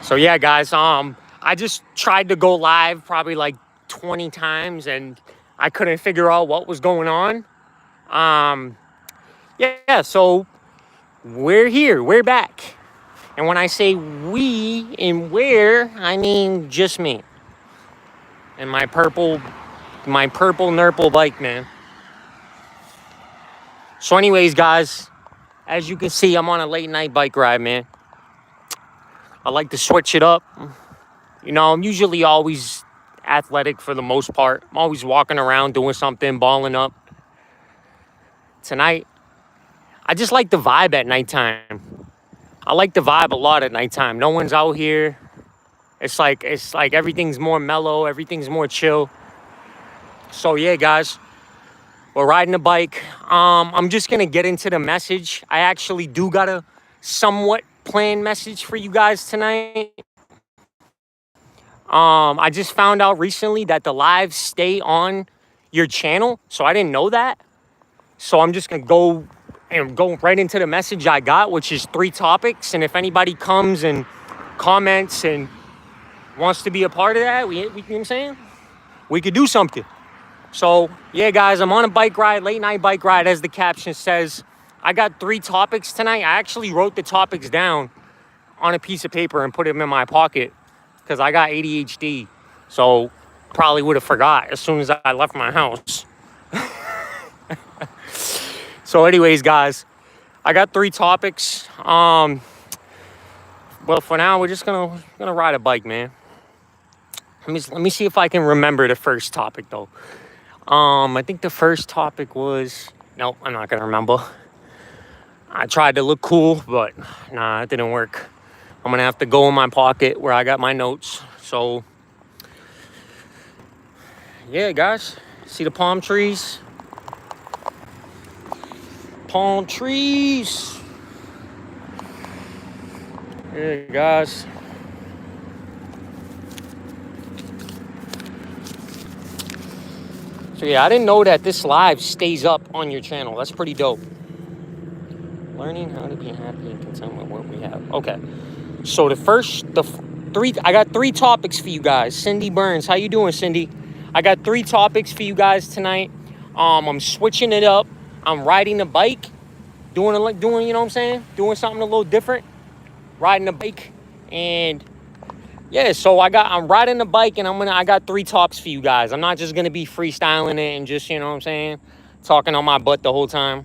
So yeah, guys, I just tried to go live probably like 20 times and I couldn't figure out what was going on. Um, yeah, so we're here, we're back. And when I say we and where, I mean just me and my purple nurple bike, man. So anyways, guys, as you can see, I'm on a late night bike ride, man. I like to switch it up. You know, I'm usually always athletic for the most part. I'm always walking around doing something, balling up. Tonight, I just like the vibe at nighttime. I like the vibe a lot at nighttime. No one's out here. It's like everything's more mellow, everything's more chill. So yeah, guys, we're riding a bike. I'm just gonna get into the message. I actually do got a somewhat planned message for you guys tonight. I just found out recently that the lives stay on your channel, so I didn't know that. So I'm just gonna go right into the message I got, which is 3 topics. And if anybody comes and comments and wants to be a part of that, you know what I'm saying? We could do something. So yeah, guys, I'm on a bike ride, late night bike ride, as the caption says. I got 3 topics tonight. I actually wrote the topics down on a piece of paper and put them in my pocket because I got ADHD. So probably would have forgot as soon as I left my house. So anyways, guys, I got 3 topics. Well, for now, we're just gonna ride a bike, man. Let me see if I can remember the first topic though. I think the first topic was no, I'm not gonna remember. I tried to look cool, but nah, it didn't work. I'm gonna have to go in my pocket where I got my notes. So yeah, guys, see the palm trees? Palm trees. Yeah, guys. So yeah, I didn't know that this live stays up on your channel. That's pretty dope. Learning how to be happy and content with what we have. Okay. So I got 3 topics for you guys. Cindy Burns, how you doing, Cindy? I got 3 topics for you guys tonight. I'm switching it up. I'm riding a bike, doing, you know what I'm saying? Doing something a little different. Riding a bike, and yeah, so I'm riding the bike, and I got 3 talks for you guys. I'm not just gonna be freestyling it and just, you know what I'm saying, talking on my butt the whole time.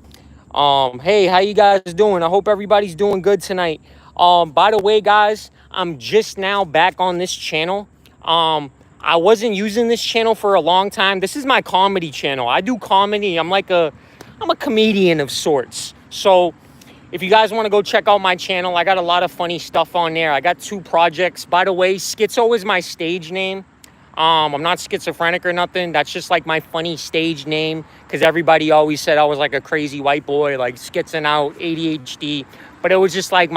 Hey, how you guys doing? I hope everybody's doing good tonight. By the way, guys, I'm just now back on this channel. I wasn't using this channel for a long time. This is my comedy channel. I do comedy. I'm a comedian of sorts. So if you guys want to go check out my channel, I got a lot of funny stuff on there. I got 2 projects. By the way, Schizo is my stage name. I'm not schizophrenic or nothing. That's just like my funny stage name because everybody always said I was like a crazy white boy, like schizzing out, ADHD. But it was just like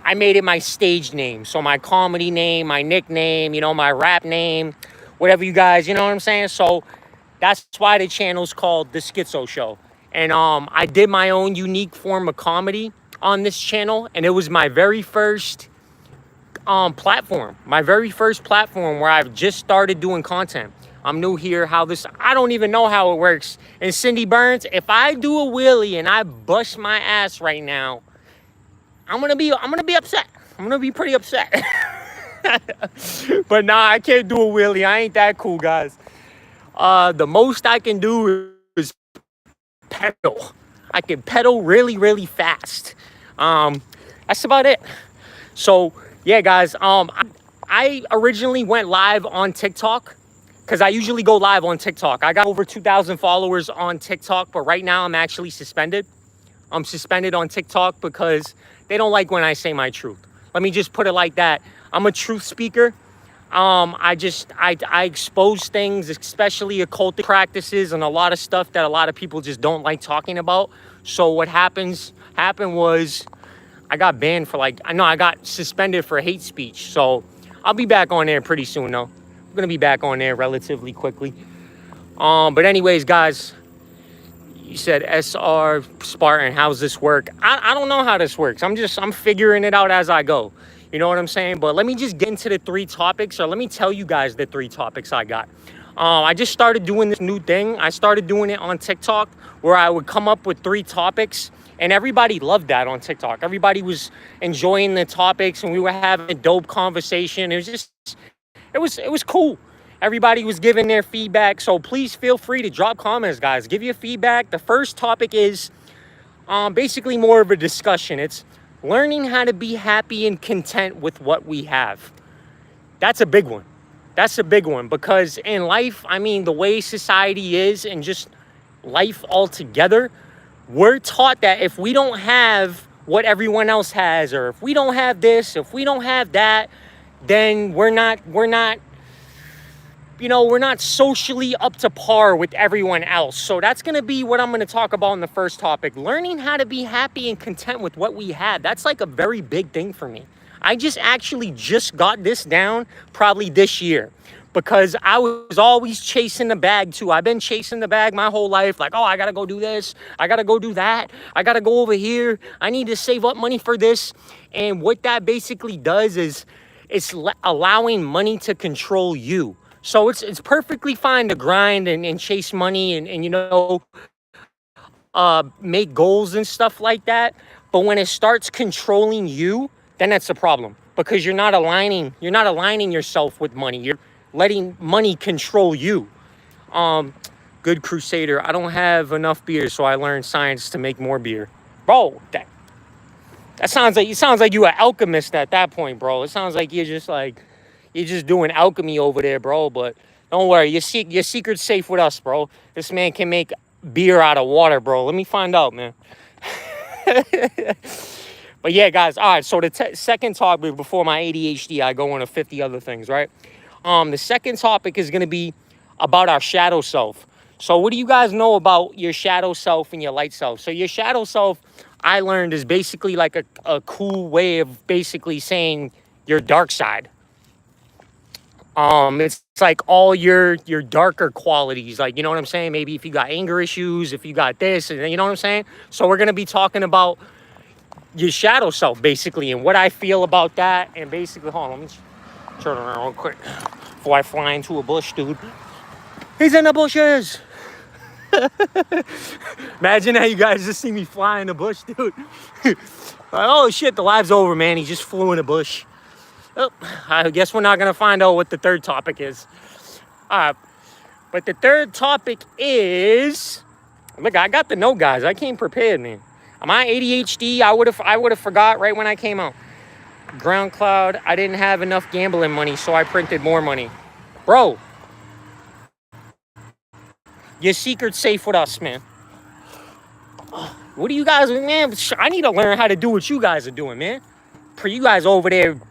I made it my stage name. So my comedy name, my nickname, you know, my rap name, whatever you guys, you know what I'm saying? So that's why the channel's called The Schizo Show. And I did my own unique form of comedy on this channel, and it was my very first platform. My very first platform where I've just started doing content. I'm new here. I don't even know how it works. And Cindy Burns, if I do a wheelie and I bust my ass right now, I'm gonna be upset. I'm gonna be pretty upset. But nah, I can't do a wheelie. I ain't that cool, guys. The most I can do is pedal. I can pedal really, really fast. That's about it. So yeah, guys, I originally went live on TikTok because I usually go live on TikTok. I got over 2,000 followers on TikTok, but right now I'm actually suspended. I'm suspended on TikTok because they don't like when I say my truth. Let me just put it like that. I'm a truth speaker. I expose things, especially occultic practices and a lot of stuff that a lot of people just don't like talking about. So what happened was I got banned for I got suspended for hate speech. So I'll be back on there pretty soon though. I'm gonna be back on there relatively quickly. But anyways, guys, you said SR Spartan, how's this work? I don't know how this works. I'm figuring it out as I go. You know what I'm saying? But let me just get into the 3 topics, or let me tell you guys the 3 topics I got. I just started doing this new thing. I started doing it on TikTok where I would come up with 3 topics, and everybody loved that on TikTok. Everybody was enjoying the topics, and we were having a dope conversation. It was cool. Everybody was giving their feedback. So please feel free to drop comments, guys. Give your feedback. The first topic is basically more of a discussion. It's learning how to be happy and content with what we have. That's a big one. That's a big one, because in life, I mean, the way society is and just life altogether, we're taught that if we don't have what everyone else has, or if we don't have this, if we don't have that, then we're not socially up to par with everyone else. So that's going to be what I'm going to talk about in the first topic. Learning how to be happy and content with what we have. That's like a very big thing for me. I just got this down probably this year, because I was always chasing the bag too. I've been chasing the bag my whole life. Like, oh, I got to go do this. I got to go do that. I got to go over here. I need to save up money for this. And what that basically does is it's allowing money to control you. So it's perfectly fine to grind and chase money and make goals and stuff like that. But when it starts controlling you, then that's a problem, because you're not aligning yourself with money. You're letting money control you. Good Crusader, I don't have enough beer, so I learned science to make more beer. Bro, that sounds like you an alchemist at that point, bro. It sounds like you're just doing alchemy over there, bro. But don't worry, your secret's safe with us, bro. This man can make beer out of water, bro. Let me find out, man. But yeah, guys, all right, so the second topic, before my ADHD, I go into 50 other things, right? The second topic is going to be about our shadow self. So what do you guys know about your shadow self and your light self? So your shadow self, I learned, is basically like a cool way of basically saying your dark side. It's like all your darker qualities, like, you know what I'm saying? Maybe if you got anger issues, if you got this, and you know what I'm saying? So we're going to be talking about your shadow self, basically, and what I feel about that. And basically, hold on, let me turn around real quick before I fly into a bush, dude. He's in the bushes. Imagine how you guys just see me fly in the bush, dude. Like, oh shit, the live's over, man. He just flew in a bush. Oh, I guess we're not gonna find out what the third topic is. But the third topic is, look, I got the note, guys. I came prepared, man. My ADHD, I would have forgot right when I came out. Ground Cloud, I didn't have enough gambling money, so I printed more money. Bro, your secret's safe with us, man. What do you guys, man? I need to learn how to do what you guys are doing, man. For you guys over there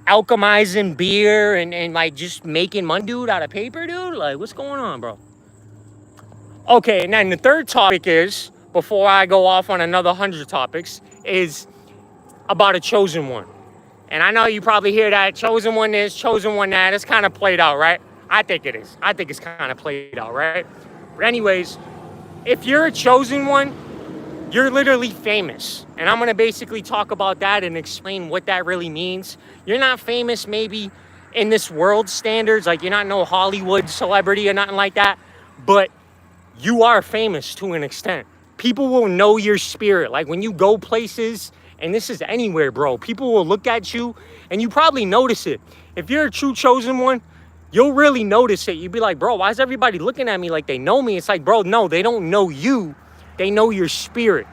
alchemizing beer and like just making money, dude, out of paper, dude. Like, what's going on, bro? Okay, and then the third topic is, before I go off on another 100 topics, is about a chosen one. And I know you probably hear that, chosen one this, chosen one that. It's kind of played out, right? I think it is. I think it's kind of played out, right? But anyways, if you're a chosen one, you're literally famous. And I'm going to basically talk about that and explain what that really means. You're not famous maybe in this world standards, like you're not no Hollywood celebrity or nothing like that, but you are famous to an extent. People will know your spirit. Like when you go places, and this is anywhere, bro, people will look at you and you probably notice it. If you're a true chosen one, you'll really notice it. You'd be like, bro, why is everybody looking at me like they know me? It's like, bro, no, they don't know you. They know your spirit.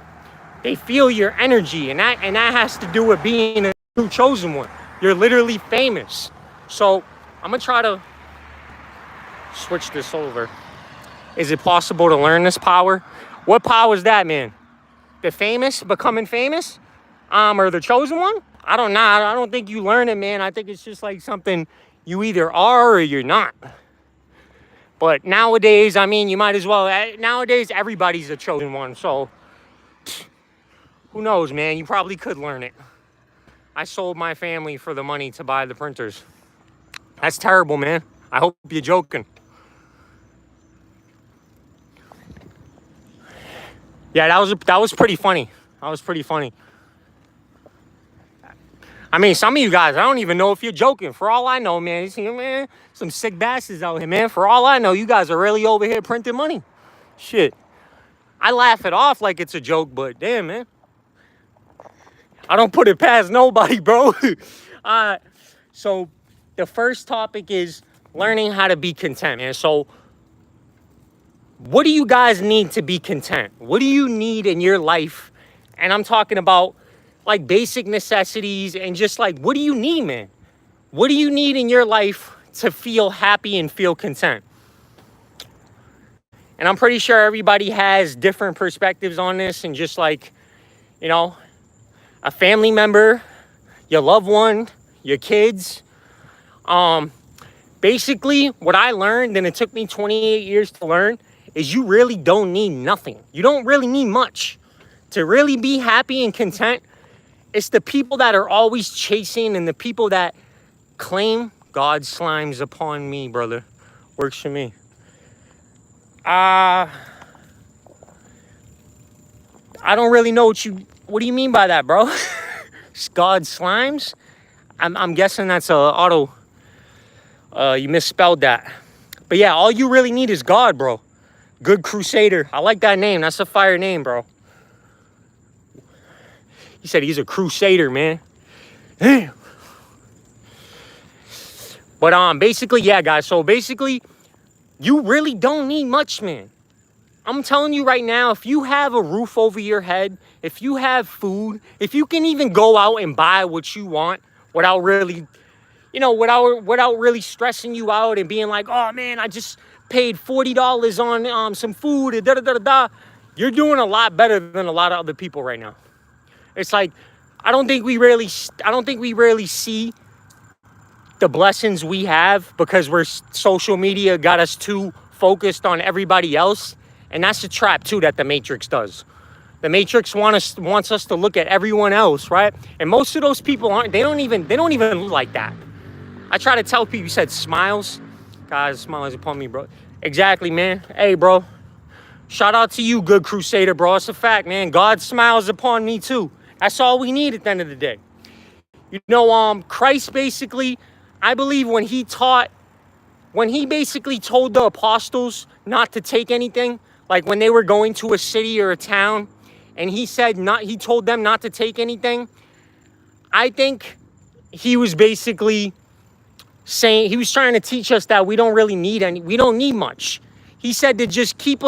They feel your energy. And that has to do with being a true chosen one. You're literally famous. So I'm going to try to switch this over. Is it possible to learn this power? What power is that, man? The famous, becoming famous? Or the chosen one? I don't know. I don't think you learn it, man. I think it's just like something you either are or you're not. But nowadays, I mean, you might as well. Nowadays, everybody's a chosen one. So who knows, man? You probably could learn it. I sold my family for the money to buy the printers. That's terrible, man. I hope you're joking. Yeah, that was pretty funny. That was pretty funny. I mean, some of you guys, I don't even know if you're joking. For all I know, man, you see, man, some sick bastards out here, man. For all I know, you guys are really over here printing money. Shit. I laugh it off like it's a joke, but damn, man. I don't put it past nobody, bro. So the first topic is learning how to be content, man. So what do you guys need to be content? What do you need in your life? And I'm talking about like basic necessities and just like, what do you need, man? What do you need in your life to feel happy and feel content? And I'm pretty sure everybody has different perspectives on this, and just like, you know, a family member, your loved one, your kids. Basically, what I learned, and it took me 28 years to learn, is you really don't need nothing. You don't really need much. To really be happy and content, it's the people that are always chasing and the people that claim God slimes upon me, brother. Works for me. I don't really know what do you mean by that, bro? God slimes? I'm guessing that's you misspelled that. But yeah, all you really need is God, bro. Good Crusader. I like that name. That's a fire name, bro. He said he's a crusader, man. Damn. But basically, yeah, guys. So basically, you really don't need much, man. I'm telling you right now, if you have a roof over your head, if you have food, if you can even go out and buy what you want without really, without really stressing you out and being like, oh man, I just paid $40 on some food and da-da-da-da-da. You're doing a lot better than a lot of other people right now. It's like, I don't think we really see the blessings we have because social media got us too focused on everybody else. And that's a trap too that the Matrix does. The Matrix wants us to look at everyone else, right? And most of those people they don't even look like that. I try to tell people, you said smiles. God smiles upon me, bro. Exactly, man. Hey, bro. Shout out to you, Good Crusader, bro. It's a fact, man. God smiles upon me too. That's all we need at the end of the day. Christ basically, I believe when he basically told the apostles not to take anything, like when they were going to a city or a town, and he told them not to take anything, I think he was basically saying, he was trying to teach us that we don't really need we don't need much. He said to just keep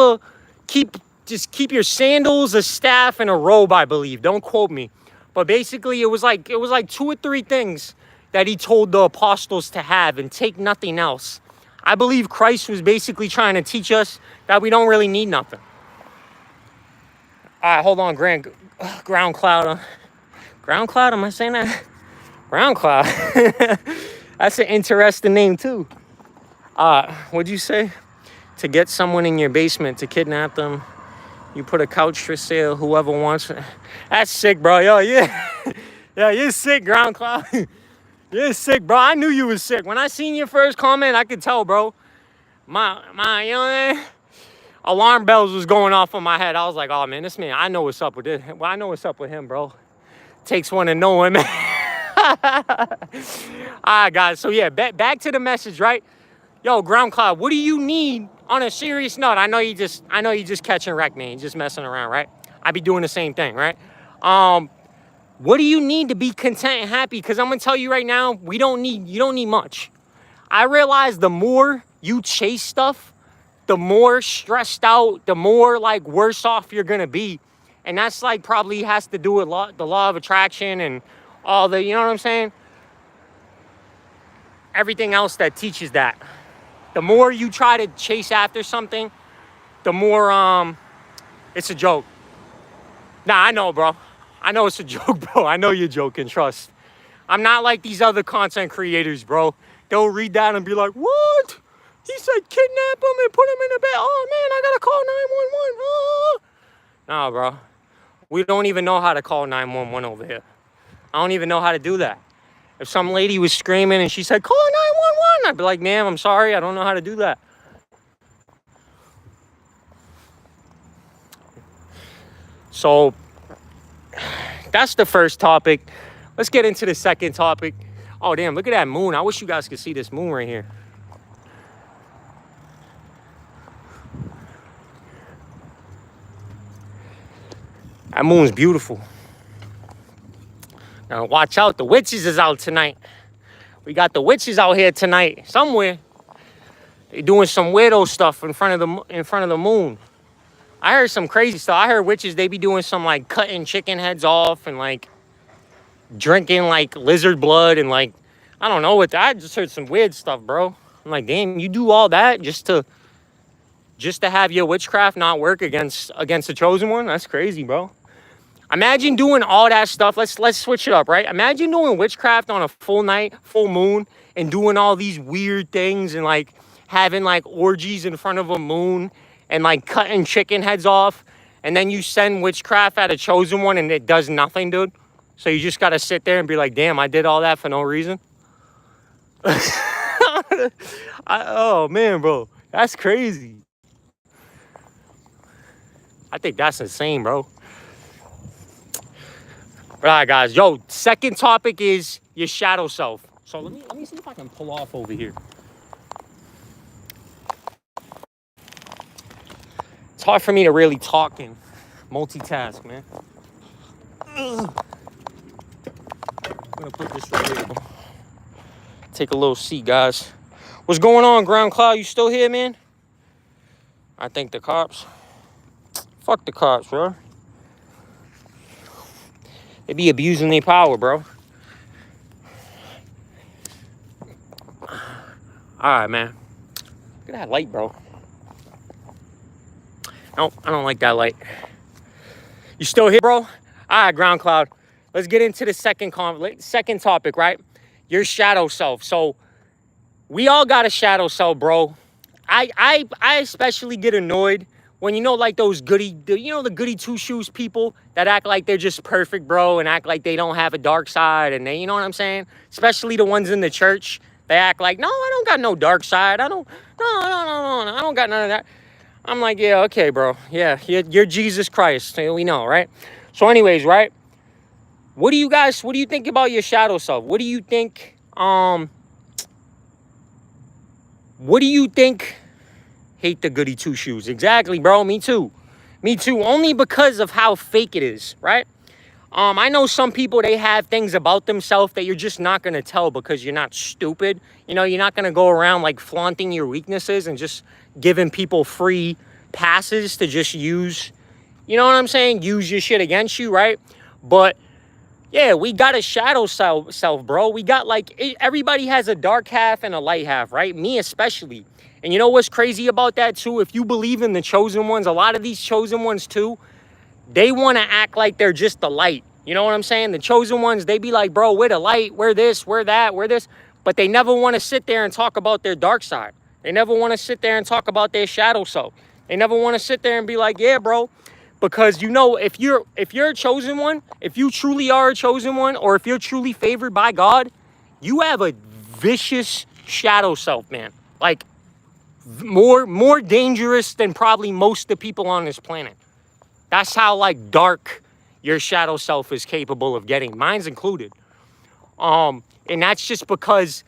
your sandals, a staff, and a robe, I believe. Don't quote me. But basically it was like 2 or 3 things that he told the apostles to have and take nothing else. I believe Christ was basically trying to teach us that we don't really need nothing. All right, hold on, Ground Cloud. Ground Cloud, am I saying that? Ground Cloud. That's an interesting name too. What'd you say? To get someone in your basement, to kidnap them, you put a couch for sale, whoever wants it. That's sick, bro. Yo, yeah. Yeah, you're sick, Ground Cloud. You're sick, bro. I knew you was sick. When I seen your first comment, I could tell, bro. My alarm bells was going off on my head. I was like, oh, man, this man, I know what's up with this. Well, I know what's up with him, bro. Takes one to know him, man. All right, guys. So, yeah, back to the message, right? Yo, Ground Cloud, what do you need on a serious note? I know you just catching wreck, man. You're just messing around, right? I be doing the same thing, right? What do you need to be content and happy? Because I'm going to tell you right now, you don't need much. I realize the more you chase stuff, the more stressed out, the more like worse off you're going to be. And that's like probably has to do with the law of attraction and all the, you know what I'm saying? Everything else that teaches that. The more you try to chase after something, the more it's a joke. Nah, I know, bro. I know it's a joke, bro. I know you're joking, trust. I'm not like these other content creators, bro. They'll read that and be like, what? He said kidnap him and put him in a bed. Oh, man, I got to call 911. Oh. Nah, bro. We don't even know how to call 911 over here. I don't even know how to do that. If some lady was screaming and she said, call 911, I'd be like, ma'am, I'm sorry. I don't know how to do that. So that's the first topic. Let's get into the second topic. Oh, damn, look at that moon. I wish you guys could see this moon right here. That moon's beautiful. Now, watch out. The witches is out tonight. We got the witches out here tonight somewhere. They doing some weirdo stuff in front of the moon. I heard some crazy stuff. I heard witches, they be doing some like cutting chicken heads off and like drinking like lizard blood and like, I don't know what. I just heard some weird stuff, bro. I'm like, damn, you do all that just to have your witchcraft not work against the chosen one? That's crazy, bro. Imagine doing all that stuff. Let's switch it up, right? Imagine doing witchcraft on a full night, full moon, and doing all these weird things and like having like orgies in front of a moon and like cutting chicken heads off, and then you send witchcraft at a chosen one and it does nothing, dude. So you just gotta sit there and be like, damn, I did all that for no reason. Oh man, bro, that's crazy. I think that's insane, bro. All right, guys. Yo, second topic is your shadow self. So let me see if I can pull off over here. It's hard for me to really talk and multitask, man. I'm gonna put this right here, bro. Take a little seat, guys. What's going on, Ground Cloud? You still here, man? I think the cops. Fuck the cops, bro. They be abusing their power, bro. Alright, man. Look at that light, bro. Nope, I don't like that light. You still here, bro? Alright, Ground Cloud. Let's get into the second topic, right? Your shadow self. So, we all got a shadow self, bro. I especially get annoyed when, you know, like those the goody two-shoes people that act like they're just perfect, bro, and act like they don't have a dark side, and they, you know what I'm saying? Especially the ones in the church. They act like, no, I don't got no dark side. I don't got none of that. I'm like, yeah, okay, bro. Yeah, you're Jesus Christ. We know, right? So anyways, right? What do you think about your shadow self? What do you think, hate the goody two-shoes? Exactly, bro. Me too. Only because of how fake it is, right? I know some people, they have things about themselves that you're just not going to tell because you're not stupid. You know, you're not going to go around like flaunting your weaknesses and just giving people free passes to just use, you know what I'm saying? Use your shit against you, right? But yeah, we got a shadow self, bro. We got like, everybody has a dark half and a light half, right? Me especially. And you know what's crazy about that too? If you believe in the chosen ones, a lot of these chosen ones too, they want to act like they're just the light. You know what I'm saying? The chosen ones, they be like, bro, we're the light, we're this, we're that, we're this. But they never want to sit there and talk about their dark side. They never want to sit there and talk about their shadow self. They never want to sit there and be like, yeah, bro. Because, you know, if you're a chosen one, if you truly are a chosen one, or if you're truly favored by God, you have a vicious shadow self, man. Like, more dangerous than probably most of the people on this planet. That's how, like, dark your shadow self is capable of getting. Mine's included. And that's just because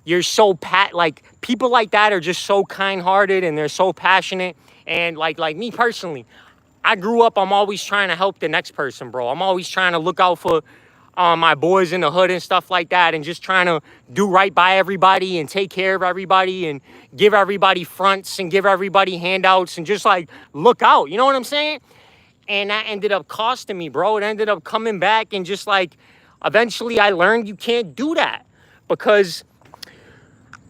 you're so like, people like that are just so kind-hearted and they're so passionate. And like me personally, I grew up, I'm always trying to help the next person, bro. I'm always trying to look out for my boys in the hood and stuff like that, and just trying to do right by everybody and take care of everybody and give everybody fronts and give everybody handouts and just like look out, you know what I'm saying? And that ended up costing me, bro. It ended up coming back, and just like eventually I learned you can't do that because,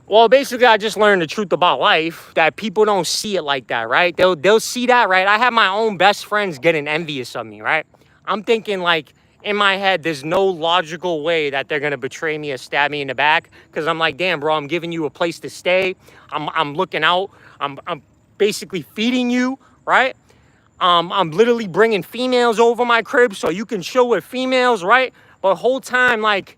well, basically I just learned the truth about life, that people don't see it like that, right? They'll see that, right? I have my own best friends getting envious of me, right? I'm thinking like, in my head, there's no logical way that they're gonna betray me or stab me in the back, because I'm like, damn, bro, I'm giving you a place to stay. I'm looking out. I'm basically feeding you, right? I'm literally bringing females over my crib so you can chill with females, right? But the whole time, like,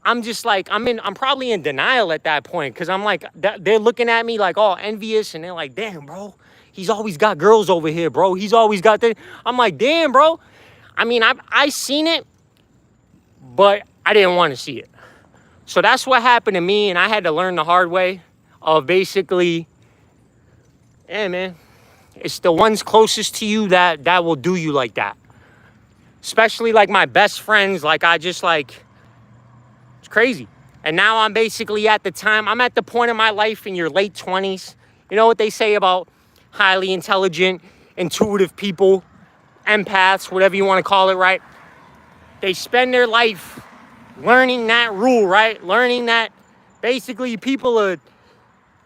I'm just like, I'm probably in denial at that point, because I'm like, they're looking at me like all envious, and they're like, damn, bro, he's always got girls over here, bro. He's always got that. I'm like, damn, bro. I mean, I seen it, but I didn't want to see it. So that's what happened to me, and I had to learn the hard way of basically, yeah, man, it's the ones closest to you that will do you like that. Especially like my best friends, like I just like, it's crazy. And now I'm basically I'm at the point in my life in your late 20s. You know what they say about highly intelligent, intuitive people, empaths, whatever you want to call it, right? They spend their life learning that rule, right? Learning that basically a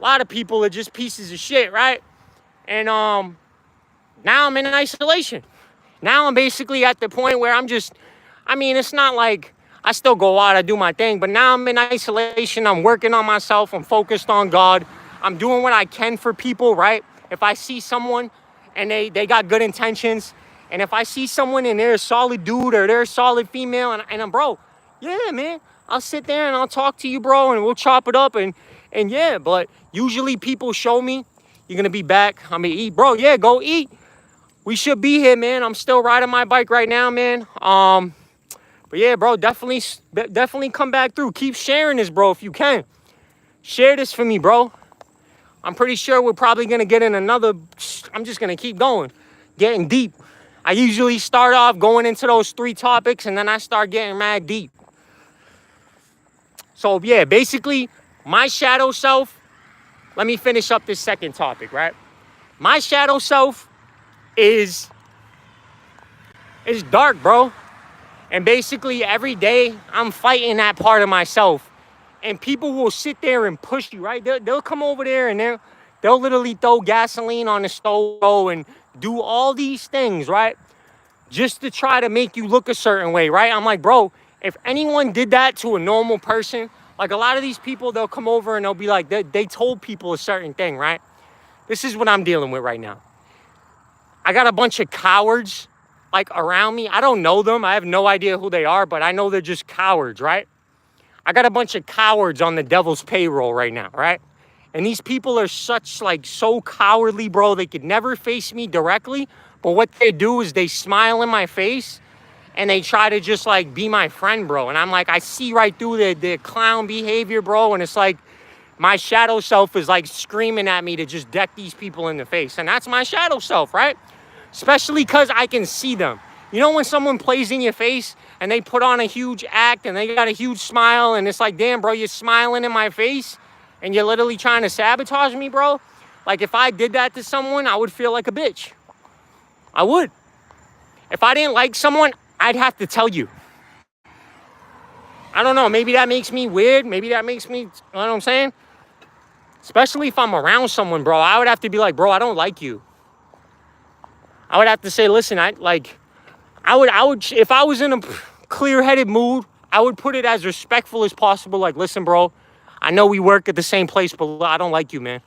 lot of people are just pieces of shit, right? And now I'm in isolation. Now I'm basically at the point where it's not like I still go out, I do my thing, but now I'm in isolation. I'm working on myself. I'm focused on God. I'm doing what I can for people, right? If I see someone and they got good intentions, and if I see someone and they're a solid dude or they're a solid female, and I'm, bro, yeah, man, I'll sit there and I'll talk to you, bro, and we'll chop it up, and yeah, but usually people show me, you're going to be back, I'm going to eat. Bro, yeah, go eat. We should be here, man. I'm still riding my bike right now, man. But yeah, bro, definitely come back through. Keep sharing this, bro, if you can. Share this for me, bro. I'm pretty sure we're probably going to get in another, I'm just going to keep going, getting deep. I usually start off going into those 3 topics, and then I start getting mad deep. So yeah, basically, my shadow self, let me finish up this second topic, right? My shadow self is dark, bro. And basically every day I'm fighting that part of myself. And people will sit there and push you, right? They'll come over there and they'll literally throw gasoline on the stove and do all these things, right? Just to try to make you look a certain way, right? I'm like, bro, if anyone did that to a normal person, like a lot of these people, they'll come over and they'll be like, they told people a certain thing, right? This is what I'm dealing with right now. I got a bunch of cowards like around me. I don't know them. I have no idea who they are, but I know they're just cowards, right? I got a bunch of cowards on the devil's payroll right now, right? And these people are so cowardly, bro. They could never face me directly, but what they do is they smile in my face and they try to just like be my friend, bro. And I'm like, I see right through the clown behavior, bro. And it's like my shadow self is like screaming at me to just deck these people in the face. And that's my shadow self, right? Especially because I can see them. You know when someone plays in your face and they put on a huge act and they got a huge smile and it's like, damn, bro, you're smiling in my face and you're literally trying to sabotage me, bro? Like if I did that to someone, I would feel like a bitch. I would. If I didn't like someone, I'd have to tell you. I don't know. Maybe that makes me weird. Maybe that makes me, you know what I'm saying? Especially if I'm around someone, bro. I would have to be like, bro, I don't like you. I would have to say, listen, I would, if I was in a clear-headed mood, I would put it as respectful as possible. Like, listen, bro, I know we work at the same place, but I don't like you, man.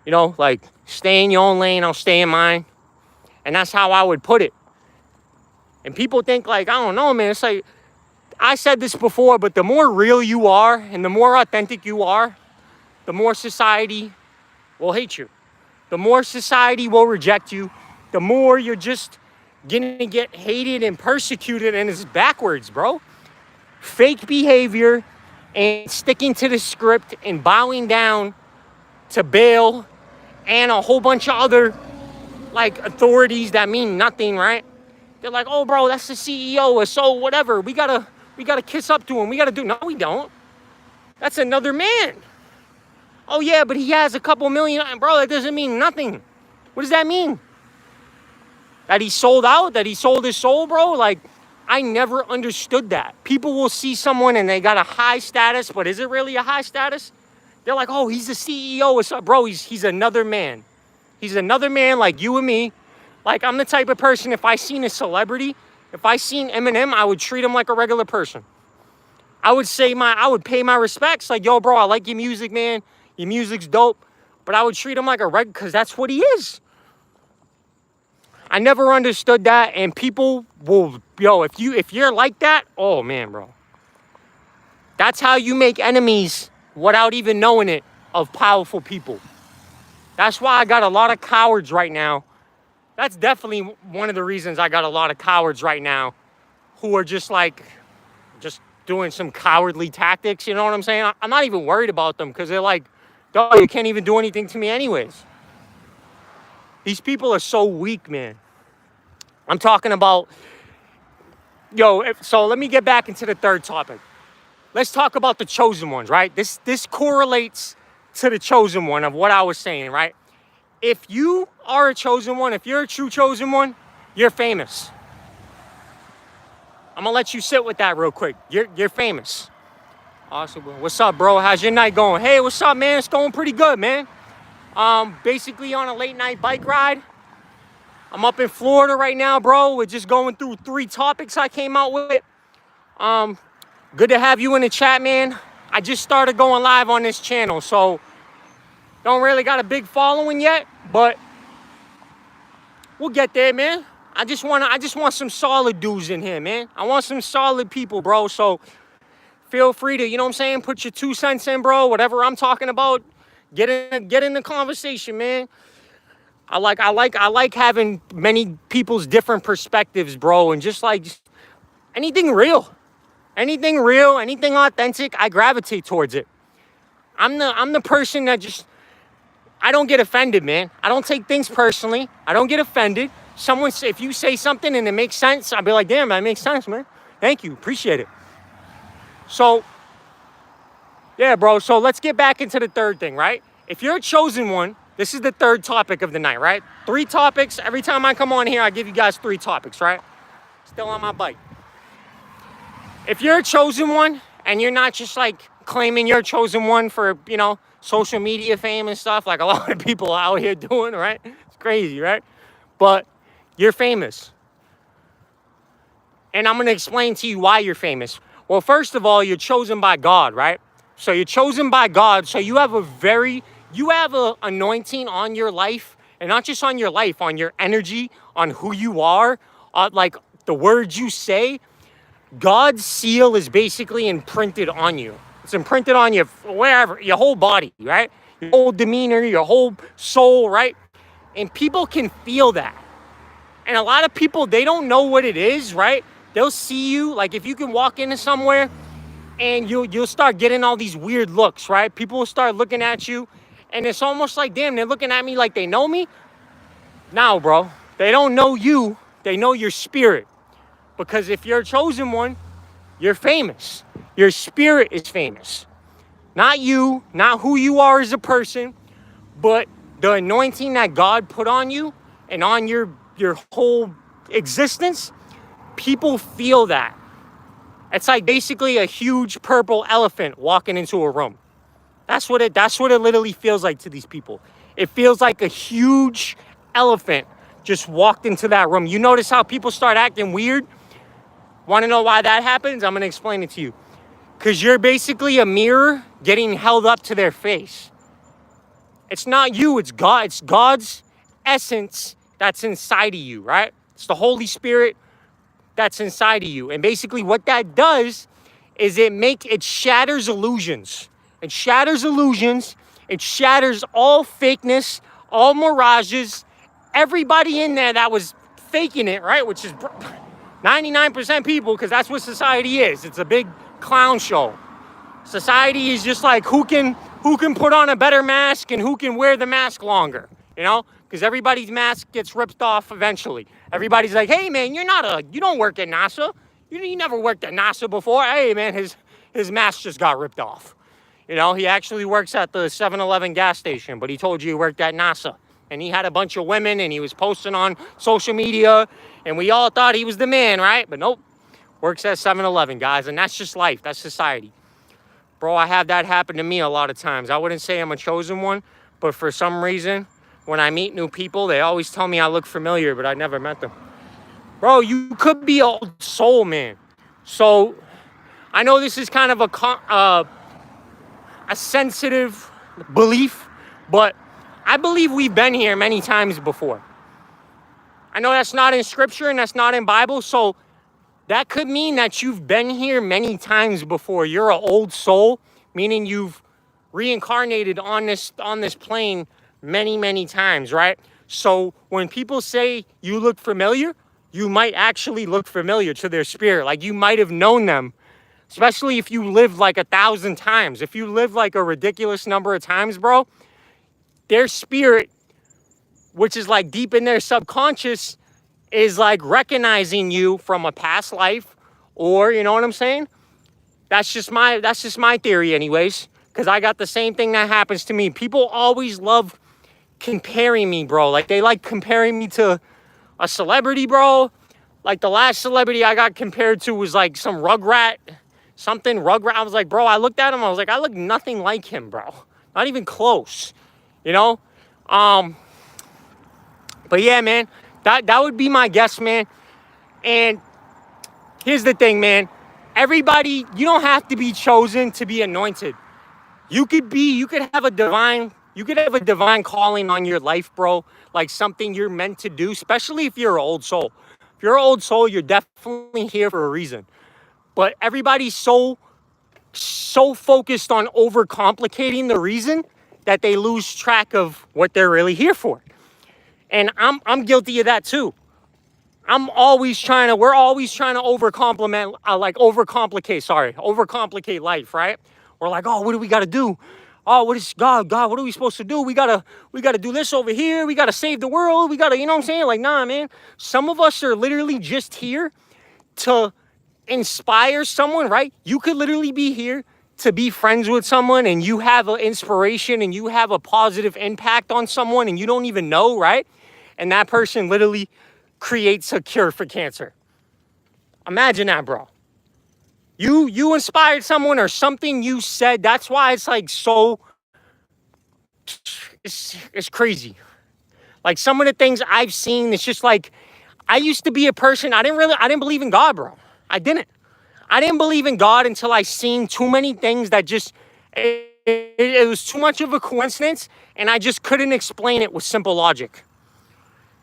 You know, like, stay in your own lane, I'll stay in mine. And that's how I would put it. And people think, like, I don't know, man. It's like, I said this before, but the more real you are and the more authentic you are, the more society will hate you. The more society will reject you. The more you're just gonna get hated and persecuted, and it's backwards, bro. Fake behavior and sticking to the script and bowing down to bail and a whole bunch of other like authorities that mean nothing, right? They're like, oh, bro, that's the CEO or so whatever. We gotta kiss up to him. We gotta do. No, we don't. That's another man. Oh yeah, but he has a couple million. Bro, that doesn't mean nothing. What does that mean? That he sold out? That he sold his soul, bro? Like, I never understood that. People will see someone and they got a high status, but is it really a high status? They're like, oh, he's the CEO. What's up? Bro, he's another man. He's another man like you and me. Like, I'm the type of person, if I seen a celebrity, if I seen Eminem, I would treat him like a regular person. I would pay my respects. Like, yo, bro, I like your music, man. Your music's dope. But I would treat him like a regular, because that's what he is. I never understood that, and people will, if you're like that, oh man, bro. That's how you make enemies without even knowing it of powerful people. That's why I got a lot of cowards right now. That's definitely one of the reasons I got a lot of cowards right now who are just like, just doing some cowardly tactics, you know what I'm saying? I'm not even worried about them because they're like, dog, you can't even do anything to me anyways. These people are so weak, man. I'm talking about, so let me get back into the third topic. Let's talk about the chosen ones, right? This correlates to the chosen one of what I was saying, right? If you are a chosen one, if you're a true chosen one, you're famous. I'm gonna let you sit with that real quick. You're famous. Awesome. What's up, bro? How's your night going? Hey, what's up, man? It's going pretty good, man. Basically on a late night bike ride. I'm up in Florida right now, bro. We're just going through 3 topics I came out with. Good to have you in the chat, man. I just started going live on this channel, so don't really got a big following yet, but we'll get there, man. I just want some solid dudes in here, man. I want some solid people, bro. So feel free to, you know what I'm saying, put your 2 cents in, bro. Whatever I'm talking about, get in the conversation, man. I like having many people's different perspectives, bro, and just anything real, anything authentic, I gravitate towards it. I'm the person that I don't get offended, man. I don't take things personally. I don't get offended. If you say something and it makes sense, I'll be like, damn, that makes sense, man. Thank you, appreciate it. So, yeah, bro, so let's get back into the third thing, right? If you're a chosen one, this is the third topic of the night, right? 3 topics. Every time I come on here, I give you guys 3 topics, right? Still on my bike. If you're a chosen one and you're not just claiming you're a chosen one for, social media fame and stuff like a lot of people out here doing, right? It's crazy, right? But you're famous. And I'm going to explain to you why you're famous. Well, first of all, you're chosen by God, right? So you're chosen by God. So you have a anointing on your life, and not just on your life, on your energy, on who you are, like the words you say. God's seal is basically imprinted on you. It's imprinted on you wherever, your whole body, right? Your whole demeanor, your whole soul, right? And people can feel that. And a lot of people, they don't know what it is, right? They'll see you, like if you can walk into somewhere and you'll start getting all these weird looks, right? People will start looking at you and it's almost like, damn, they're looking at me like they know me. No, bro, they don't know you. They know your spirit. Because if you're a chosen one, you're famous. Your spirit is famous. Not you, not who you are as a person, but the anointing that God put on you and on your whole existence. People feel that. It's like basically a huge purple elephant walking into a room. That's what it literally feels like to these people. It feels like a huge elephant just walked into that room. You notice how people start acting weird? Want to know why that happens? I'm going to explain it to you. Because you're basically a mirror getting held up to their face. It's not you, it's God. It's God's essence that's inside of you, right? It's the Holy Spirit that's inside of you. And basically what that does is it shatters illusions. It shatters illusions. It shatters all fakeness, all mirages. Everybody in there that was faking it, right? Which is 99% people, because that's what society is. It's a big clown show. Society is just like who can put on a better mask and who can wear the mask longer, because everybody's mask gets ripped off eventually. Everybody's like, hey man, you don't work at NASA. You never worked at NASA before. Hey man, his mask just got ripped off. He actually works at the 7-Eleven gas station, but he told you he worked at NASA. And he had a bunch of women and he was posting on social media and we all thought he was the man, right? But nope, works at 7-Eleven, guys. And that's just life. That's society. Bro, I have that happen to me a lot of times. I wouldn't say I'm a chosen one, but for some reason, when I meet new people, they always tell me I look familiar, but I never met them. Bro, you could be an old soul, man. So I know this is kind of a sensitive belief, but I believe we've been here many times before. I know that's not in scripture and that's not in Bible, so that could mean that you've been here many times before. You're an old soul, meaning you've reincarnated on this plane many, many times, right? So when people say you look familiar, you might actually look familiar to their spirit. Like you might have known them especially if you live like 1,000 times. If you live like a ridiculous number of times, bro, their spirit, which is like deep in their subconscious, is like recognizing you from a past life, or you know what I'm saying? That's just my theory anyways, because I got the same thing that happens to me. People always love comparing me, bro. Like they like comparing me to a celebrity, bro. Like the last celebrity I got compared to was like some Rugrat. I was like, bro, I looked at him, I was like, I look nothing like him, bro. Not even close, you know? But yeah, man, that would be my guess, man. And here's the thing, man. Everybody, you don't have to be chosen to be anointed. You could have a divine calling on your life, bro. Like something you're meant to do, especially if you're an old soul. If you're an old soul, you're definitely here for a reason. But everybody's so focused on overcomplicating the reason that they lose track of what they're really here for. And I'm guilty of that too. We're always trying to overcomplicate life, right? We're like, oh, what do we got to do? Oh, what is God, what are we supposed to do? We got to do this over here. We got to save the world. We got to, you know what I'm saying? Like, nah, man. Some of us are literally just here to inspire someone, right? You could literally be here to be friends with someone and you have an inspiration and you have a positive impact on someone and you don't even know, right? And that person literally creates a cure for cancer. Imagine that, bro. You inspired someone or something you said. That's why it's like it's crazy. Like some of the things I've seen, it's just like, I used to be a person, I didn't believe in God, bro. I didn't believe in God until I seen too many things that just, it was too much of a coincidence and I just couldn't explain it with simple logic.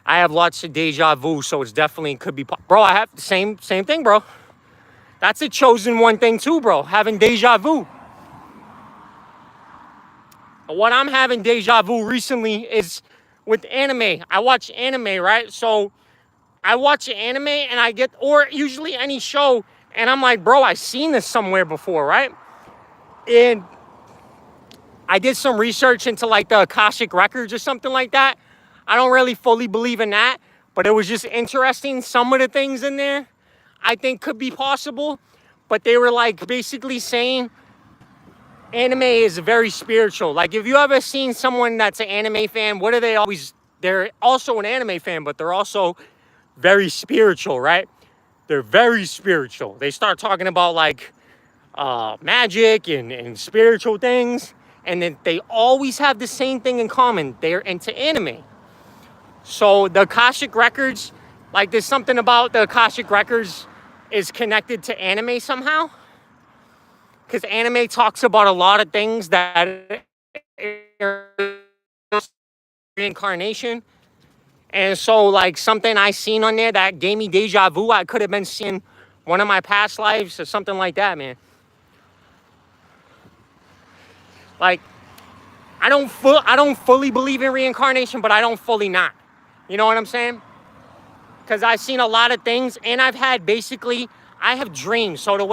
I have lots of deja vu, so it's definitely could be, bro, I have the same thing, bro. That's a chosen one thing too, bro, having deja vu. What I'm having deja vu recently is with anime. I watch anime, right? So I watch anime and or usually any show, and I'm like, bro, I've seen this somewhere before, right? And I did some research into like the Akashic Records or something like that. I don't really fully believe in that, but it was just interesting. Some of the things in there I think could be possible, but they were like basically saying anime is very spiritual. Like if you ever seen someone that's an anime fan, what are they always, they're also an anime fan, but they're also very spiritual, right? They're very spiritual. They start talking about like magic and spiritual things, and then they always have the same thing in common. They're into anime. So the Akashic Records, like there's something about the Akashic Records is connected to anime somehow. Because anime talks about a lot of things that reincarnation. And so like something I seen on there that gave me deja vu, I could have been seeing one of my past lives or something like that, man. Like, I don't fully believe in reincarnation, but I don't fully not. You know what I'm saying? Because I've seen a lot of things, and I have dreams. So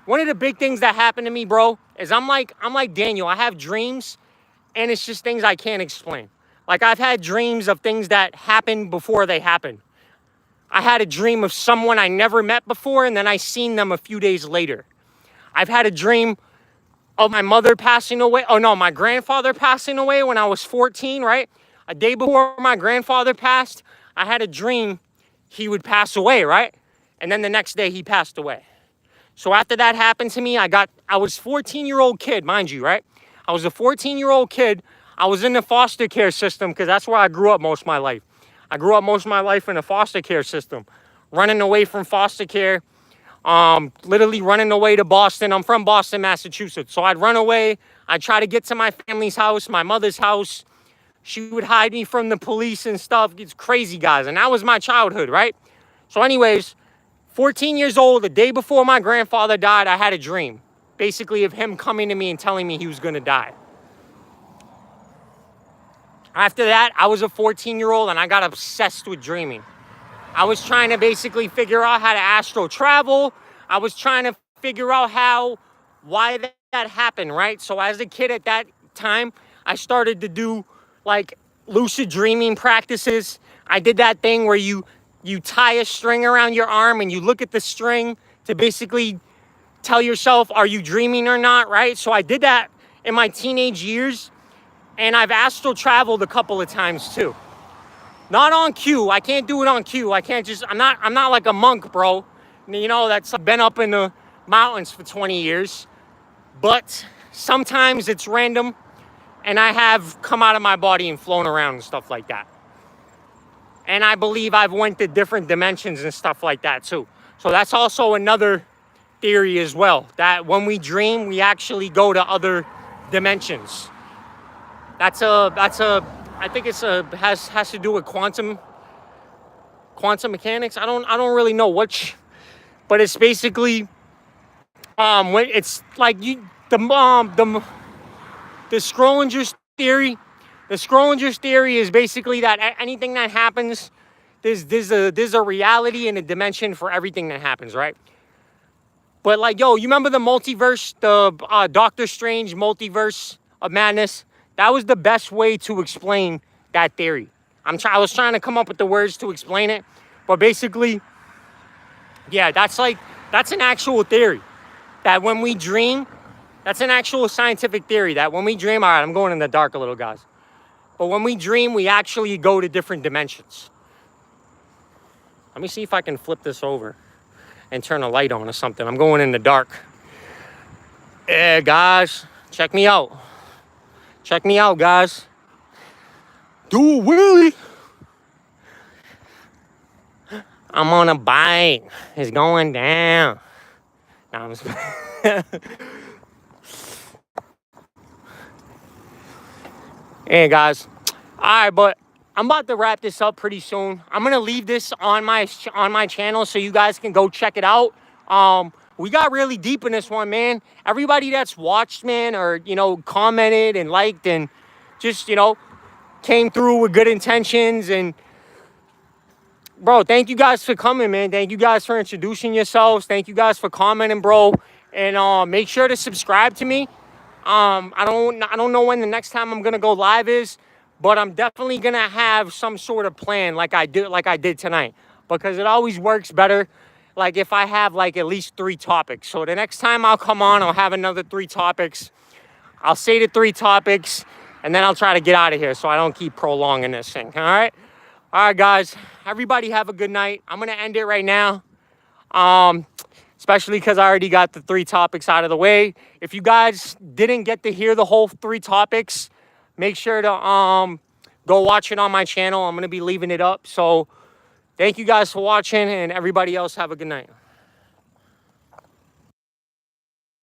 one of the big things that happened to me, bro, is I'm like Daniel. I have dreams, and it's just things I can't explain. Like I've had dreams of things that happened before they happened. I had a dream of someone I never met before, and then I seen them a few days later. I've had a dream of my mother passing away. Oh no, my grandfather passing away when I was 14, right? A day before my grandfather passed, I had a dream he would pass away, right? And then the next day he passed away. So after that happened to me, I was 14-year-old kid, mind you, right? I was a 14-year-old kid. I was in the foster care system because that's where I grew up most of my life. I grew up most of my life in the foster care system, running away from foster care, literally running away to Boston. I'm from Boston, Massachusetts. So I'd run away. I'd try to get to my family's house, my mother's house. She would hide me from the police and stuff. It's crazy, guys. And that was my childhood, right? So anyways, 14 years old, the day before my grandfather died, I had a dream. Basically of him coming to me and telling me he was going to die. After that, I was a 14-year-old and I got obsessed with dreaming. I was trying to basically figure out how to astral travel. I was trying to figure out why that happened, right? So as a kid at that time, I started to do like lucid dreaming practices. I did that thing where you tie a string around your arm and you look at the string to basically tell yourself, are you dreaming or not, right? So I did that in my teenage years, and I've astral traveled a couple of times too. Not on cue. I can't do it on cue. I can't just, I'm not like a monk, bro. You know, that's been up in the mountains for 20 years. But sometimes it's random, and I have come out of my body and flown around and stuff like that. And I believe I've went to different dimensions and stuff like that too. So that's also another theory as well, that when we dream, we actually go to other dimensions. I think has to do with quantum mechanics. I don't really know which, but it's basically when it's like the Schrodinger's theory. The Schrodinger's theory is basically that anything that happens, there's a reality and a dimension for everything that happens, right? But like, yo, you remember the multiverse, the Doctor Strange multiverse of madness? That was the best way to explain that theory. I was trying to come up with the words to explain it, but basically, yeah, that's an actual theory. That when we dream, that's an actual scientific theory. That when we dream, all right, I'm going in the dark a little, guys. But when we dream, we actually go to different dimensions. Let me see if I can flip this over and turn a light on or something. I'm going in the dark. Yeah, guys, check me out. Check me out, guys. Do a wheelie. I'm on a bike. It's going down. No, I'm just... Hey, guys. All right, but I'm about to wrap this up pretty soon. I'm gonna leave this on my channel so you guys can go check it out. We got really deep in this one, man. Everybody that's watched, man, or commented and liked and just came through with good intentions. And bro, thank you guys for coming, man. Thank you guys for introducing yourselves. Thank you guys for commenting, bro. And make sure to subscribe to me. I don't know when the next time I'm gonna go live is, but I'm definitely gonna have some sort of plan like I did tonight, because it always works better like if I have like at least 3 topics. So the next time I'll come on, I'll have another 3 topics. I'll say the 3 topics, and then I'll try to get out of here so I don't keep prolonging this thing. All right, guys. Everybody have a good night. I'm gonna end it right now. Especially because I already got the 3 topics out of the way. If you guys didn't get to hear the whole 3 topics, make sure to go watch it on my channel. I'm going to be leaving it up. So thank you guys for watching, and everybody else have a good night.